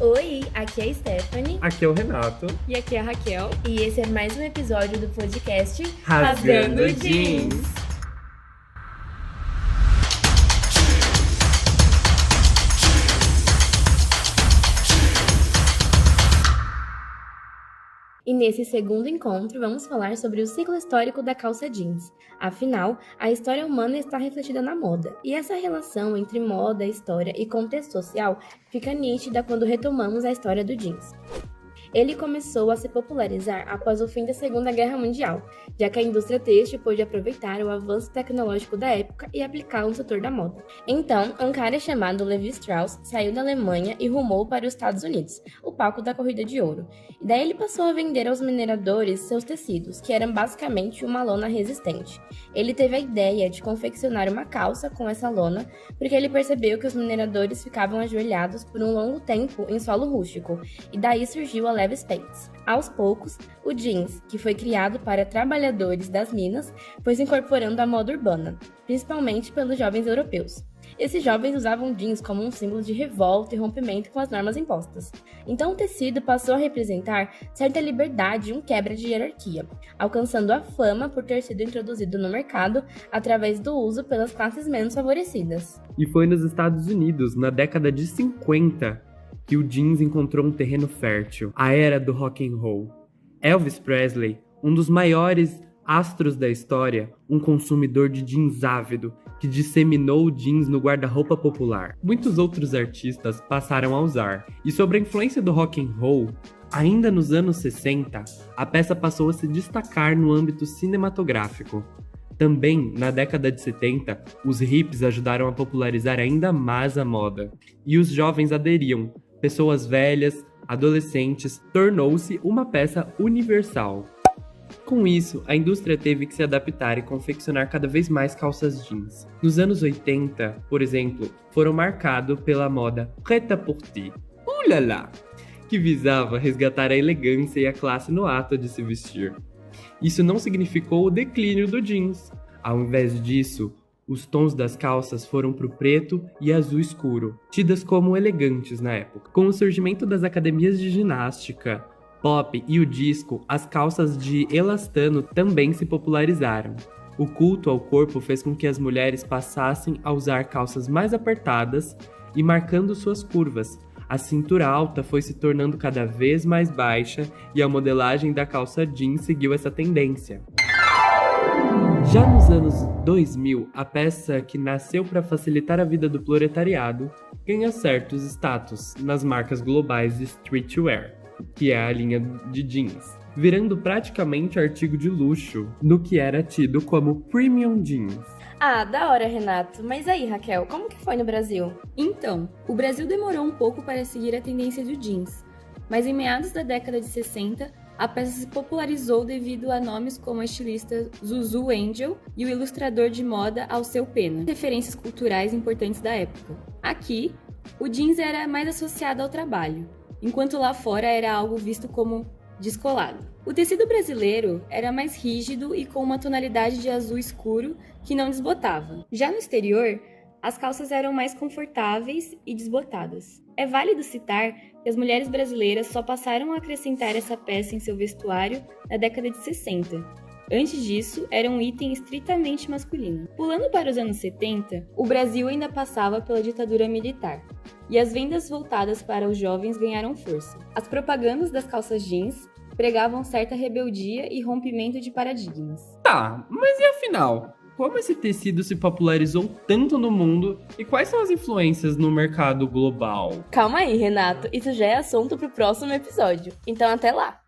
Oi, aqui é a Stephanie. Aqui é o Renato. E aqui é a Raquel. E esse é mais um episódio do podcast Rasgando Jeans. E nesse segundo encontro, vamos falar sobre o ciclo histórico da calça jeans. Afinal, a história humana está refletida na moda, e essa relação entre moda, história e contexto social fica nítida quando retomamos a história do jeans. Ele começou a se popularizar após o fim da Segunda Guerra Mundial, já que a indústria têxtil pôde aproveitar o avanço tecnológico da época e aplicá-lo no setor da moda. Então, um cara chamado Levi Strauss saiu da Alemanha e rumou para os Estados Unidos, o palco da corrida de ouro. E daí ele passou a vender aos mineradores seus tecidos, que eram basicamente uma lona resistente. Ele teve a ideia de confeccionar uma calça com essa lona, porque ele percebeu que os mineradores ficavam ajoelhados por um longo tempo em solo rústico, e daí surgiu a Levi's Pants. Aos poucos, o jeans, que foi criado para trabalhadores das minas, foi se incorporando à moda urbana, principalmente pelos jovens europeus. Esses jovens usavam jeans como um símbolo de revolta e rompimento com as normas impostas. Então o tecido passou a representar certa liberdade e um quebra de hierarquia, alcançando a fama por ter sido introduzido no mercado através do uso pelas classes menos favorecidas. E foi nos Estados Unidos, na década de 50, que o jeans encontrou um terreno fértil, a era do rock and roll. Elvis Presley, um dos maiores astros da história, um consumidor de jeans ávido, que disseminou o jeans no guarda-roupa popular. Muitos outros artistas passaram a usar, e sobre a influência do rock and roll, ainda nos anos 60, a peça passou a se destacar no âmbito cinematográfico. Também, na década de 70, os hippies ajudaram a popularizar ainda mais a moda, e os jovens aderiam. Pessoas velhas, adolescentes, tornou-se uma peça universal. Com isso, a indústria teve que se adaptar e confeccionar cada vez mais calças jeans. Nos anos 80, por exemplo, foram marcados pela moda prêt-à-porter, ulala, que visava resgatar a elegância e a classe no ato de se vestir. Isso não significou o declínio do jeans. Ao invés disso, os tons das calças foram para o preto e azul escuro, tidas como elegantes na época. Com o surgimento das academias de ginástica, pop e o disco, as calças de elastano também se popularizaram. O culto ao corpo fez com que as mulheres passassem a usar calças mais apertadas e marcando suas curvas. A cintura alta foi se tornando cada vez mais baixa e a modelagem da calça jeans seguiu essa tendência. Já nos anos 2000, a peça que nasceu para facilitar a vida do proletariado ganha certos status nas marcas globais de streetwear, que é a linha de jeans, virando praticamente artigo de luxo no que era tido como premium jeans. Ah, da hora, Renato. Mas aí, Raquel, como que foi no Brasil? Então, o Brasil demorou um pouco para seguir a tendência do jeans, mas em meados da década de 60, a peça se popularizou devido a nomes como a estilista Zuzu Angel e o ilustrador de moda Alceu Pena, referências culturais importantes da época. Aqui, o jeans era mais associado ao trabalho, enquanto lá fora era algo visto como descolado. O tecido brasileiro era mais rígido e com uma tonalidade de azul escuro que não desbotava. Já no exterior, as calças eram mais confortáveis e desbotadas. É válido citar que as mulheres brasileiras só passaram a acrescentar essa peça em seu vestuário na década de 60. Antes disso, era um item estritamente masculino. Pulando para os anos 70, o Brasil ainda passava pela ditadura militar, e as vendas voltadas para os jovens ganharam força. As propagandas das calças jeans pregavam certa rebeldia e rompimento de paradigmas. Tá, mas e afinal? Como esse tecido se popularizou tanto no mundo e quais são as influências no mercado global? Calma aí, Renato. Isso já é assunto pro próximo episódio. Então até lá!